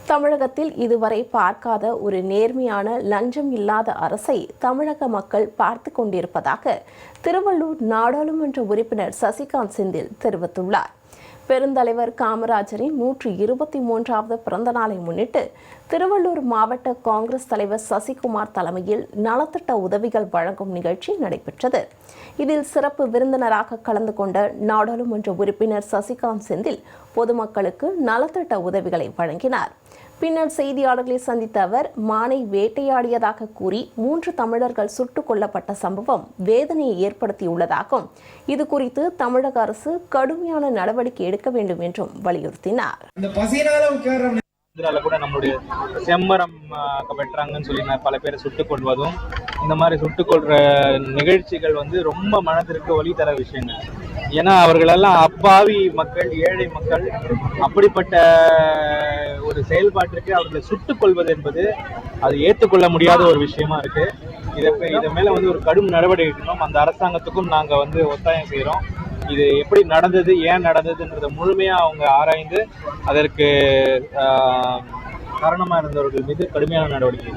தமிழகத்தில் இதுவரை பார்க்காத ஒரு நேர்மையான லஞ்சம் இல்லாத அரசை தமிழக மக்கள் பார்த்து கொண்டிருப்பதாக திருவள்ளூர் நாடாளுமன்ற உறுப்பினர் சசிகாந்த் செந்தில் தெரிவித்துள்ளார். பெருந்தலைவர் காமராஜரின் 123வது பிறந்த நாளை முன்னிட்டு திருவள்ளூர் மாவட்ட காங்கிரஸ் தலைவர் சசிகுமார் தலைமையில் நலத்திட்ட உதவிகள் வழங்கும் நிகழ்ச்சி நடைபெற்றது. இதில் சிறப்பு விருந்தினராக கலந்து கொண்ட நாடாளுமன்ற உறுப்பினர் சசிகாந்த் செந்தில் பொதுமக்களுக்கு நலத்திட்ட உதவிகளை வழங்கினார். பின்னர் செய்தியாளர்களை சந்தித்த அவர், மானை வேட்டையாடியதாக கூறி 3 தமிழர்கள் சுட்டுக் கொல்லப்பட்ட சம்பவம் வேதனையை ஏற்படுத்தியுள்ளதாகவும், இதுகுறித்து தமிழக அரசு கடுமையான நடவடிக்கை எடுக்க வேண்டும் என்றும் வலியுறுத்தினார். கூட நம்மளுடைய செம்மரம் வெட்டுறாங்கன்னு சொல்லி பல பேரை சுட்டுக் கொள்வதும், இந்த மாதிரி சுட்டுக் கொள்ற நிகழ்ச்சிகள் ரொம்ப மனதிற்கு வலி தர விஷயங்கள். ஏன்னா அவர்களெல்லாம் அப்பாவி மக்கள், ஏழை மக்கள். அப்படிப்பட்ட ஒரு செயல்பாட்டிற்கு அவர்களை சுட்டுக் கொள்வது என்பது அது ஏற்றுக்கொள்ள முடியாத ஒரு விஷயமா இருக்கு. இதை மேல ஒரு கடும் நடவடிக்கை எடுக்கணும். அந்த அரசாங்கத்துக்கும் நாங்க ஒத்தாயம் செய்யறோம். இது எப்படி நடந்தது, ஏன் நடந்ததுன்றத முழுமையா அவங்க ஆராய்ந்து அதற்கு காரணமா இருந்தவர்கள் மீது கடுமையான நடவடிக்கை